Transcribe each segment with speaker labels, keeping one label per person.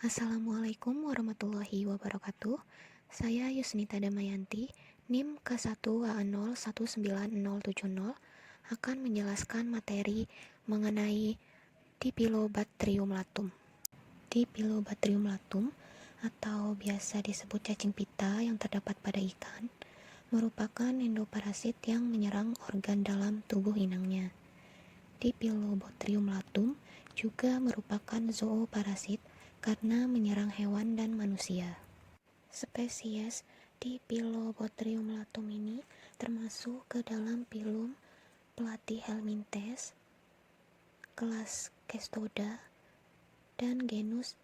Speaker 1: Assalamualaikum warahmatullahi wabarakatuh. Saya Yusnita Damayanti, NIM K1A019070 akan menjelaskan materi mengenai Dipilobatrium latum. Dipilobatrium latum atau biasa disebut cacing pita yang terdapat pada ikan merupakan endoparasit yang menyerang organ dalam tubuh inangnya. Dipilobatrium latum juga merupakan zooparasit karena menyerang hewan dan manusia. Spesies Dipilobothrium latum ini termasuk ke dalam filum Platyhelminthes, kelas Cestoda, dan genus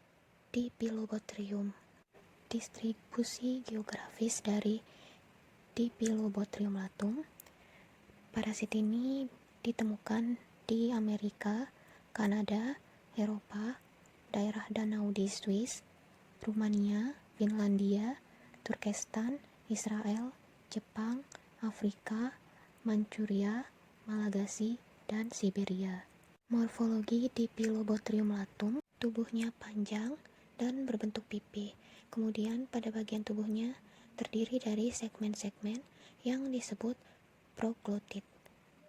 Speaker 1: Dipilobothrium. Distribusi geografis dari Dipilobothrium latum, parasit ini ditemukan di Amerika, Kanada, Eropa, daerah danau di Swiss, Rumania, Finlandia, Turkestan, Israel, Jepang, Afrika, Manchuria, Malagasy, dan Siberia. Morfologi Dipilobothrium latum, tubuhnya panjang dan berbentuk pipi. Kemudian pada bagian tubuhnya terdiri dari segmen-segmen yang disebut proglotid.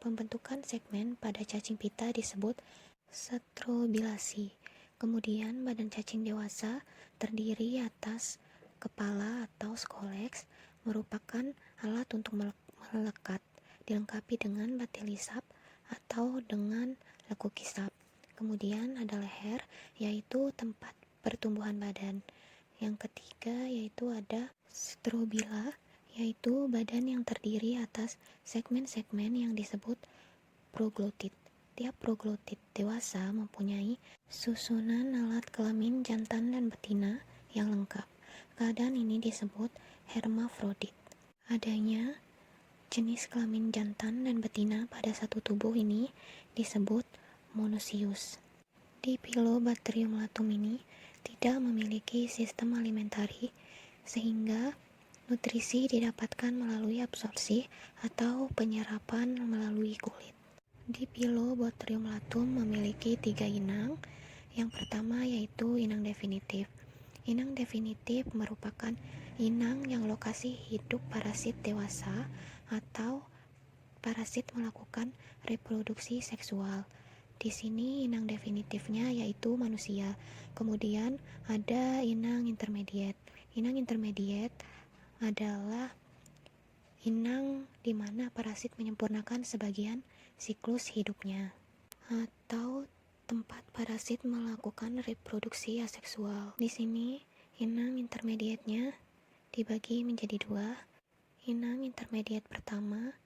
Speaker 1: Pembentukan segmen pada cacing pita disebut strobilasi. Kemudian badan cacing dewasa terdiri atas kepala atau skoleks, merupakan alat untuk melekat, dilengkapi dengan batilisap atau dengan lekukisap. Kemudian ada leher, yaitu tempat pertumbuhan badan. Yang ketiga yaitu ada strobila, yaitu badan yang terdiri atas segmen-segmen yang disebut proglotid. Tiap proglotid dewasa mempunyai susunan alat kelamin jantan dan betina yang lengkap. Keadaan ini disebut hermafrodit. Adanya jenis kelamin jantan dan betina pada satu tubuh ini disebut monoecious. Dipilobatrium latum ini tidak memiliki sistem alimentari sehingga nutrisi didapatkan melalui absorpsi atau penyerapan melalui kulit. Dipilobothrium latum memiliki 3 inang. Yang pertama yaitu inang definitif. Inang definitif merupakan inang yang lokasi hidup parasit dewasa atau parasit melakukan reproduksi seksual. Di sini inang definitifnya yaitu manusia. Kemudian ada inang intermediate. Inang intermediate adalah inang di mana parasit menyempurnakan sebagian siklus hidupnya, atau tempat parasit melakukan reproduksi aseksual. Di sini inang intermediate-nya dibagi menjadi 2. Inang intermediate pertama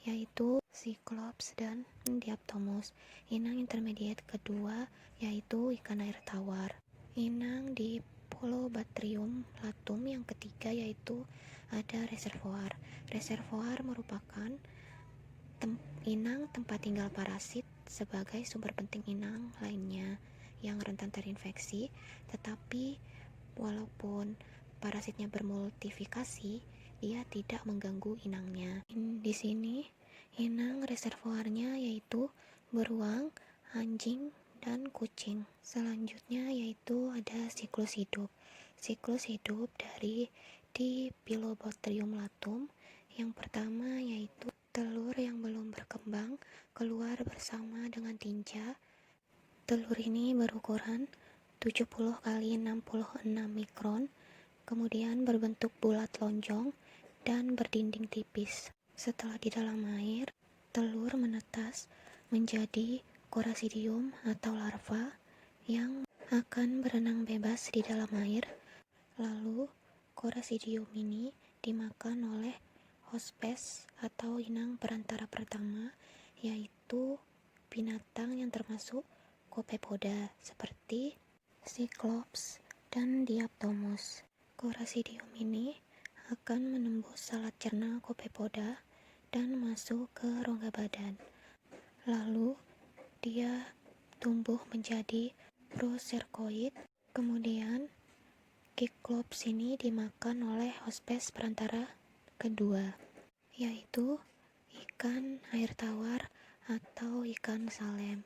Speaker 1: yaitu Cyclops dan Diaptomos. Inang intermediate kedua yaitu ikan air tawar. Inang Dipilobatrium latum yang ketiga yaitu ada reservoir. Reservoir merupakan inang tempat tinggal parasit sebagai sumber penting inang lainnya yang rentan terinfeksi, tetapi walaupun parasitnya bermultifikasi, dia tidak mengganggu inangnya. Di sini inang reservoirnya yaitu beruang, anjing, dan kucing. Selanjutnya yaitu ada siklus hidup. Siklus hidup dari Dipilobothrium latum yang pertama yaitu telur yang belum berkembang keluar bersama dengan tinja. Telur ini berukuran 70 kali 66 mikron, kemudian berbentuk bulat lonjong dan berdinding tipis. Setelah di dalam air, telur menetas menjadi korasidium atau larva yang akan berenang bebas di dalam air. Lalu korasidium ini dimakan oleh hospes atau inang perantara pertama, yaitu binatang yang termasuk Copepoda seperti Cyclops dan Diaptomos. Korasidium ini akan menembus salat cerna Copepoda dan masuk ke rongga badan. Lalu dia tumbuh menjadi procercoid. Kemudian Cyclops ini dimakan oleh hospes perantara kedua, yaitu ikan air tawar atau ikan salem.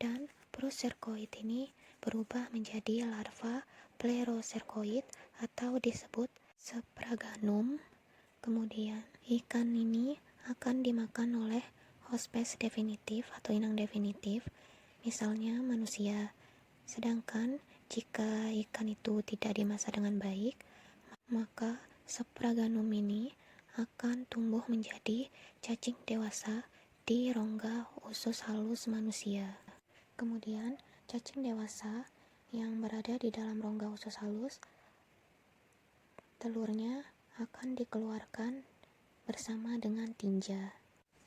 Speaker 1: Dan procercoid ini berubah menjadi larva plerocercoid atau disebut Spraganum. Kemudian ikan ini akan dimakan oleh hospes definitif atau inang definitif, misalnya manusia. Sedangkan jika ikan itu tidak dimasak dengan baik, maka Spraganum ini akan tumbuh menjadi cacing dewasa di rongga usus halus manusia. Kemudian, cacing dewasa yang berada di dalam rongga usus halus, telurnya akan dikeluarkan bersama dengan tinja.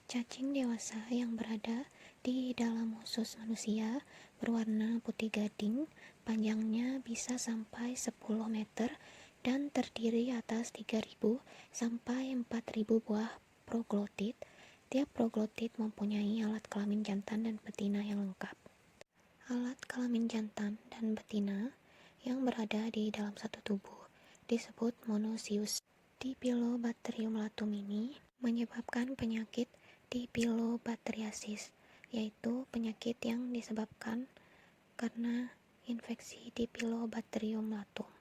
Speaker 1: Cacing dewasa yang berada di dalam usus manusia berwarna putih gading, panjangnya bisa sampai 10 meter dan terdiri atas 3.000 sampai 4.000 buah proglotit. Tiap proglotit mempunyai alat kelamin jantan dan betina yang lengkap. Alat kelamin jantan dan betina yang berada di dalam satu tubuh disebut monozius. Dipilobacterium latum ini menyebabkan penyakit Dipilobacteriasis, yaitu penyakit yang disebabkan karena infeksi Dipilobacterium latum.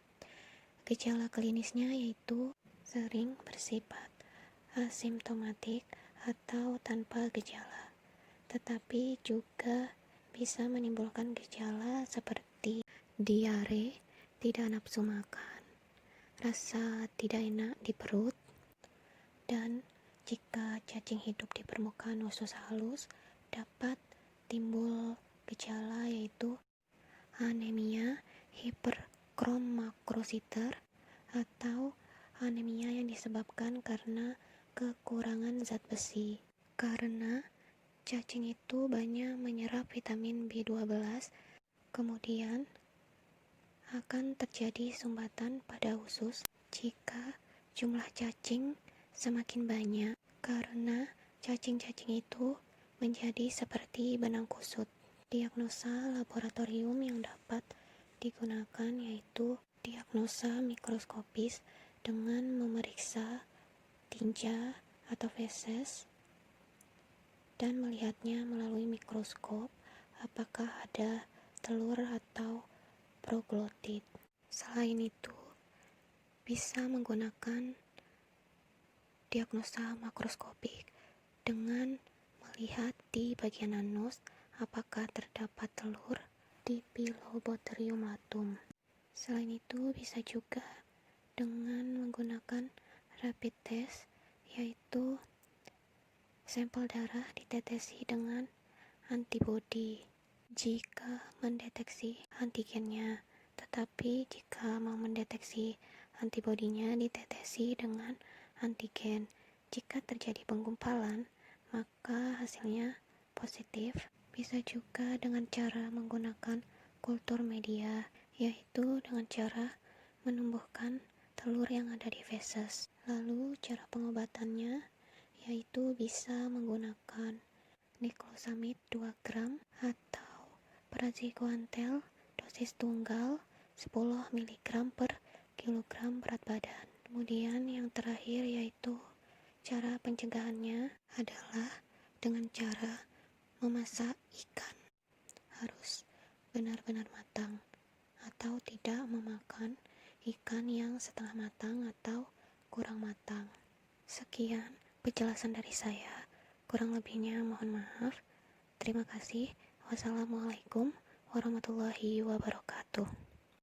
Speaker 1: Gejala klinisnya yaitu sering bersifat asimptomatik atau tanpa gejala, tetapi juga bisa menimbulkan gejala seperti diare, tidak nafsu makan, rasa tidak enak di perut, dan jika cacing hidup di permukaan usus halus dapat timbul gejala yaitu anemia hiperkromakrositer atau anemia yang disebabkan karena kekurangan zat besi. Karena cacing itu banyak menyerap vitamin B12, kemudian akan terjadi sumbatan pada usus jika jumlah cacing semakin banyak, karena cacing-cacing itu menjadi seperti benang kusut. Diagnosa laboratorium yang dapat digunakan yaitu diagnosa mikroskopis dengan memeriksa tinja atau feses dan melihatnya melalui mikroskop apakah ada telur atau proglotit. Selain itu, bisa menggunakan diagnosa makroskopik dengan melihat di bagian anus apakah terdapat telur Dipilobacterium latum. Selain itu, bisa juga dengan menggunakan rapid test, yaitu sampel darah ditetesi dengan antibodi jika mendeteksi antigennya, tetapi jika mau mendeteksi antibodinya ditetesi dengan antigen. Jika terjadi penggumpalan, maka hasilnya positif. Bisa juga dengan cara menggunakan kultur media, yaitu dengan cara menumbuhkan telur yang ada di feses. Lalu cara pengobatannya yaitu bisa menggunakan niclosamid 2 gram atau praziquantel dosis tunggal 10 mg per kilogram berat badan. Kemudian yang terakhir yaitu cara pencegahannya adalah dengan cara memasak ikan. Harus benar-benar matang atau tidak memakan ikan yang setengah matang atau kurang matang. Sekian penjelasan dari saya. Kurang lebihnya mohon maaf. Terima kasih. Wassalamualaikum warahmatullahi wabarakatuh.